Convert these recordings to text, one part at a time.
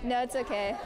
No, it's okay.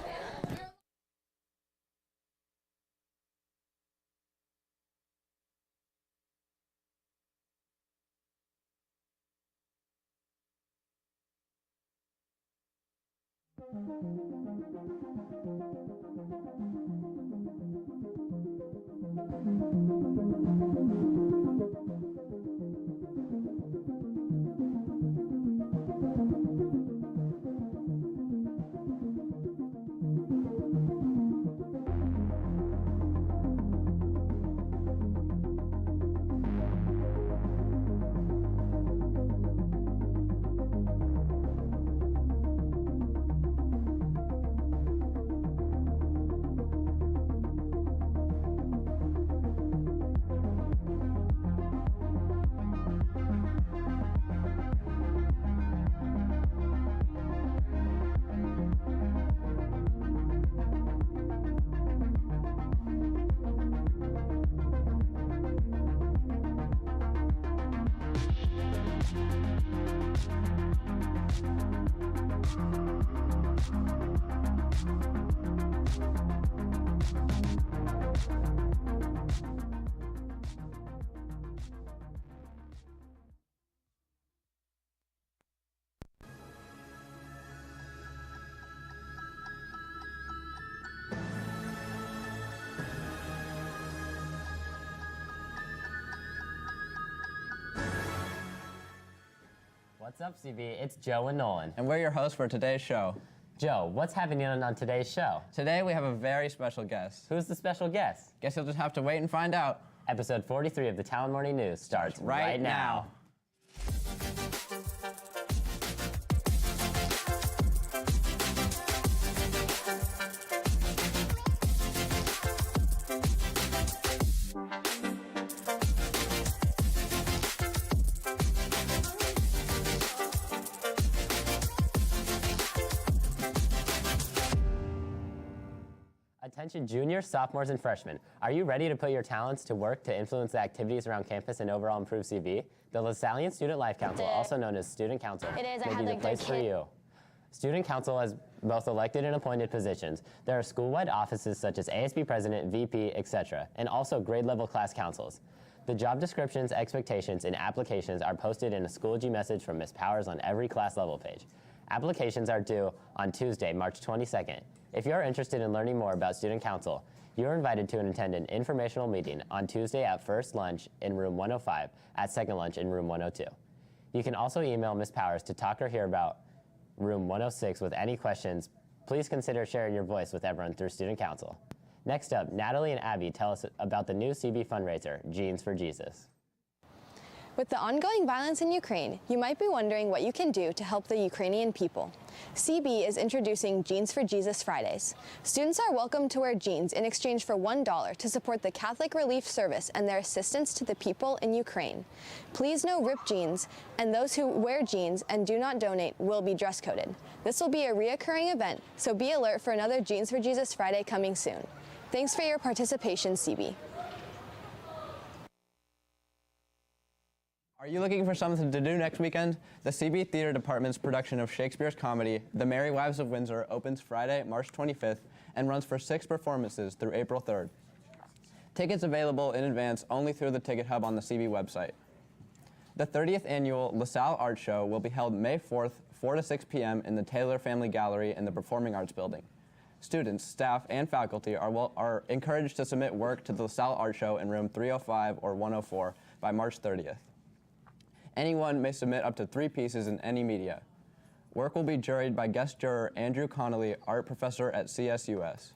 What's up, CB? It's Joe and Nolan. And we're your hosts for today's show. Joe, what's happening on today's show? Today we have a very special guest. Who's the special guest? Guess you'll just have to wait and find out. Episode 43 of the Talon Morning News starts right now. Attention juniors, sophomores, and freshmen. Are you ready to put your talents to work to influence the activities around campus and overall improve CB? The LaSallian Student Life Council, also known as Student Council, may be the place for you. Student Council has both elected and appointed positions. There are school-wide offices such as ASB President, VP, etc., and also grade-level class councils. The job descriptions, expectations, and applications are posted in a Schoology message from Ms. Powers on every class level page. Applications are due on Tuesday, March 22nd. If you're interested in learning more about Student Council, you're invited to attend an informational meeting on Tuesday at first lunch in room 105, at second lunch in room 102. You can also email Ms. Powers to talk or hear about room 106 with any questions. Please consider sharing your voice with everyone through Student Council. Next up, Natalie and Abby tell us about the new CB fundraiser, Jeans for Jesus. With the ongoing violence in Ukraine, you might be wondering what you can do to help the Ukrainian people. CB is introducing Jeans for Jesus Fridays. Students are welcome to wear jeans in exchange for $1 to support the Catholic Relief Service and their assistance to the people in Ukraine. Please no ripped jeans, and those who wear jeans and do not donate will be dress coded. This will be a reoccurring event, so be alert for another Jeans for Jesus Friday coming soon. Thanks for your participation, CB. Are you looking for something to do next weekend? The CB Theater Department's production of Shakespeare's comedy, The Merry Wives of Windsor, opens Friday, March 25th, and runs for 6 performances through April 3rd. Tickets available in advance only through the ticket hub on the CB website. The 30th annual LaSalle Art Show will be held May 4th, 4 to 6 p.m. in the Taylor Family Gallery in the Performing Arts Building. Students, staff, and faculty are encouraged to submit work to the LaSalle Art Show in room 305 or 104 by March 30th. Anyone may submit up to 3 pieces in any media. Work will be juried by guest juror Andrew Connolly, art professor at CSUS.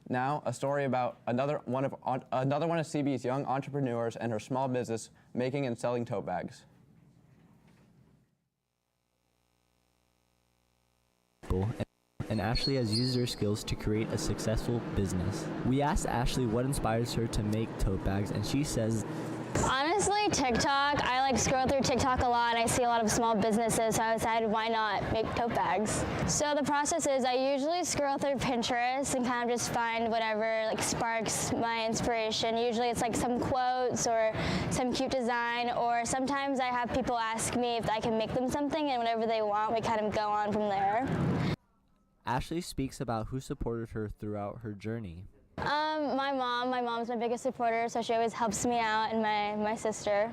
Now, a story about another one of CB's young entrepreneurs and her small business making and selling tote bags. And Ashley has used her skills to create a successful business. We asked Ashley what inspires her to make tote bags, and she says, honestly, TikTok. I like scroll through TikTok a lot and I see a lot of small businesses, so I decided why not make tote bags. So the process is I usually scroll through Pinterest and kind of just find whatever like sparks my inspiration. Usually it's like some quotes or some cute design, or sometimes I have people ask me if I can make them something, and whatever they want, we kind of go on from there. Ashley speaks about who supported her throughout her journey. My mom. My mom's my biggest supporter, so she always helps me out, and my sister.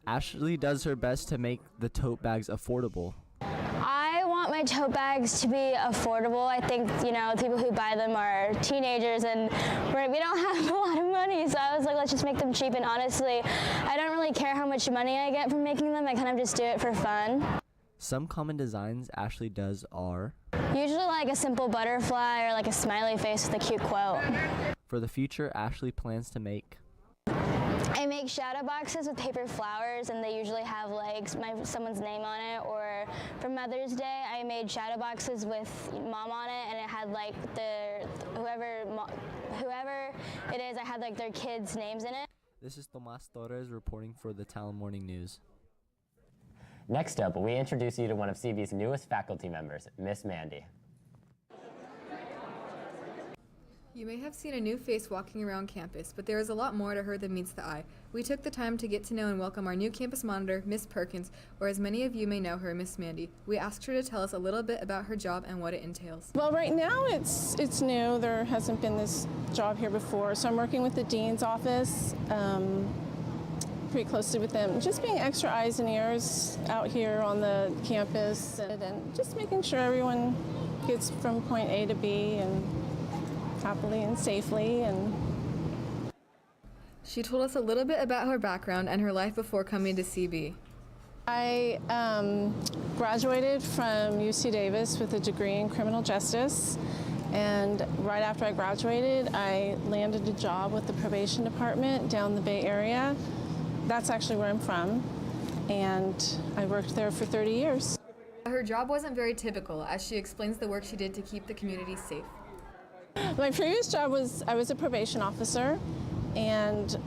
Ashley does her best to make the tote bags affordable. I want my tote bags to be affordable. I think, the people who buy them are teenagers and we don't have a lot of money, so I was like, let's just make them cheap. And honestly, I don't really care how much money I get from making them. I kind of just do it for fun. Some common designs Ashley does are Usually like a simple butterfly or like a smiley face with a cute quote. For the future, Ashley plans to make I make shadow boxes with paper flowers, and they usually have like someone's name on it. Or for Mother's Day, I made shadow boxes with mom on it, and it had like whoever it is, I had like their kids' names in it. This is Tomas Torres reporting for the Talon Morning News. Next up, we introduce you to one of CB's newest faculty members, Miss Mandy. You may have seen a new face walking around campus, but there is a lot more to her than meets the eye. We took the time to get to know and welcome our new campus monitor, Miss Perkins, or as many of you may know her, Miss Mandy. We asked her to tell us a little bit about her job and what it entails. Well, right now it's new. There hasn't been this job here before, so I'm working with the dean's office, pretty closely with them, just being extra eyes and ears out here on the campus, and just making sure everyone gets from point A to B and happily and safely. And she told us a little bit about her background and her life before coming to CB. I graduated from UC Davis with a degree in criminal justice, and right after I graduated, I landed a job with the probation department down the Bay Area. That's actually where I'm from, and I worked there for 30 years. Her job wasn't very typical, as she explains the work she did to keep the community safe. My previous job was, I was a probation officer, and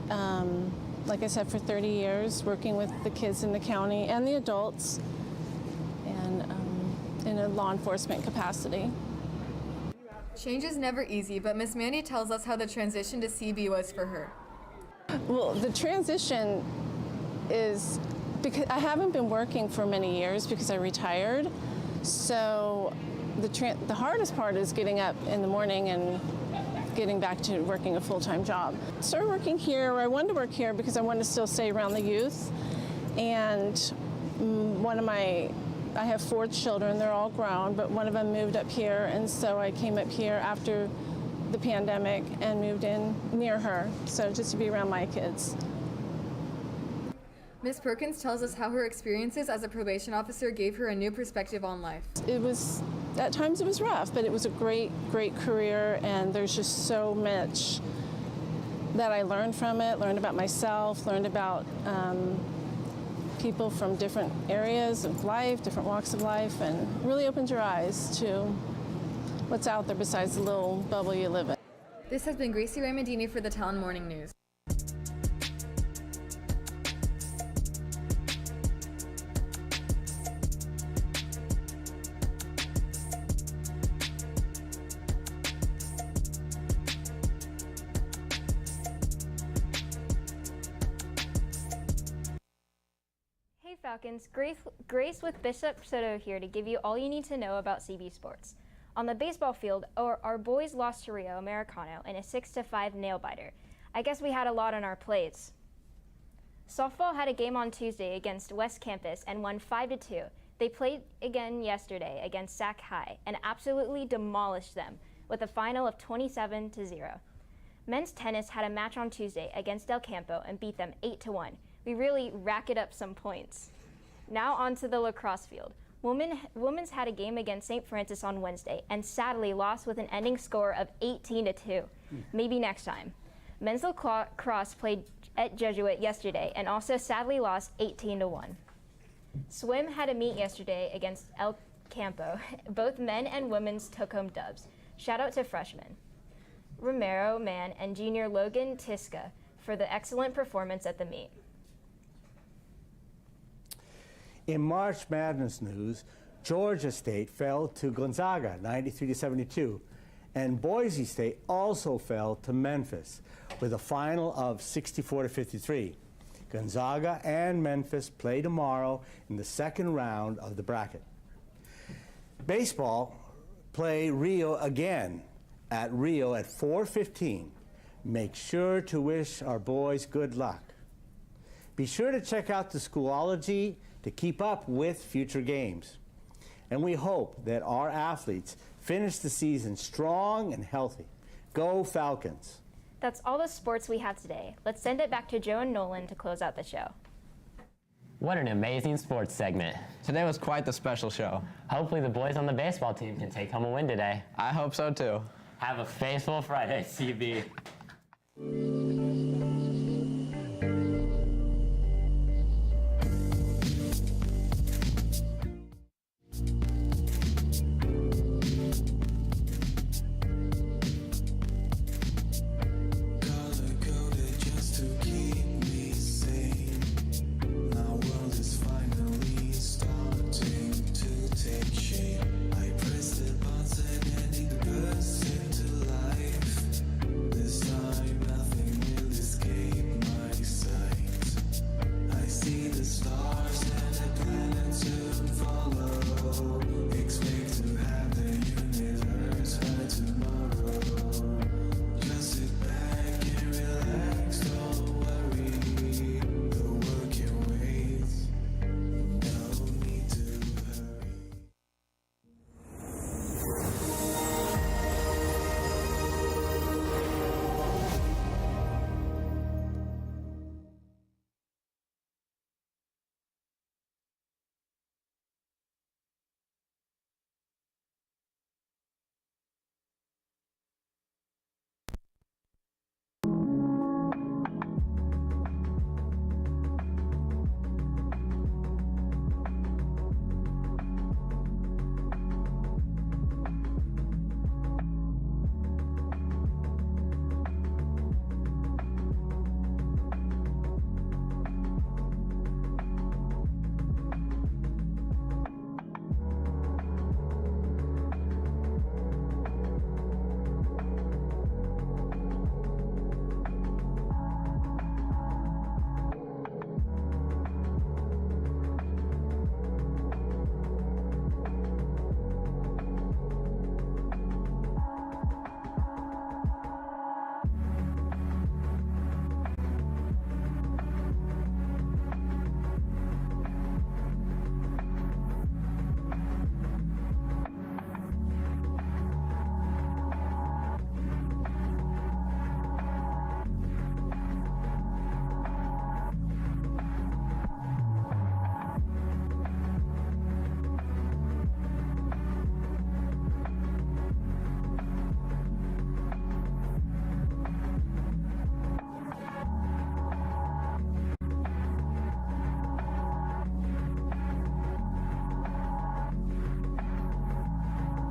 like I said, for 30 years, working with the kids in the county and the adults, and in a law enforcement capacity. Change is never easy, but Miss Mandy tells us how the transition to CB was for her. Well, the transition is because I haven't been working for many years because I retired, so the hardest part is getting up in the morning and getting back to working a full-time job. I started working here, or I wanted to work here because I wanted to still stay around the youth. And I have 4 children, they're all grown, but one of them moved up here, and so I came up here after the pandemic and moved in near her, so just to be around my kids. Ms. Perkins tells us how her experiences as a probation officer gave her a new perspective on life. At times it was rough, but it was a great, great career, and there's just so much that I learned from it, learned about myself, learned about people from different areas of life, different walks of life, and really opened your eyes to what's out there besides the little bubble you live in. This has been Gracie Ramadini for the Talon Morning News. Hey Falcons, Grace with Bishop Soto here to give you all you need to know about CB sports. On the baseball field, our boys lost to Rio Americano in a 6-5 nail-biter. I guess we had a lot on our plates. Softball had a game on Tuesday against West Campus and won 5-2. They played again yesterday against Sac High and absolutely demolished them with a final of 27-0. Men's tennis had a match on Tuesday against Del Campo and beat them 8-1. We really racked up some points. Now on to the lacrosse field. Women's had a game against St. Francis on Wednesday and sadly lost with an ending score of 18-2. Maybe next time. Men's lacrosse played at Jesuit yesterday and also sadly lost 18-1. Swim had a meet yesterday against El Campo. Both men and women's took home dubs. Shout out to freshmen Romero Mann and junior Logan Tiska for the excellent performance at the meet. In March Madness news, Georgia State fell to Gonzaga 93-72, and Boise State also fell to Memphis with a final of 64-53. Gonzaga and Memphis play tomorrow in the second round of the bracket. Baseball play Rio again at Rio at 4:15. Make sure to wish our boys good luck. Be sure to check out the Schoology to keep up with future games. And we hope that our athletes finish the season strong and healthy. Go Falcons! That's all the sports we have today. Let's send it back to Joe and Nolan to close out the show. What an amazing sports segment. Today was quite the special show. Hopefully the boys on the baseball team can take home a win today. I hope so too. Have a faithful Friday, CB.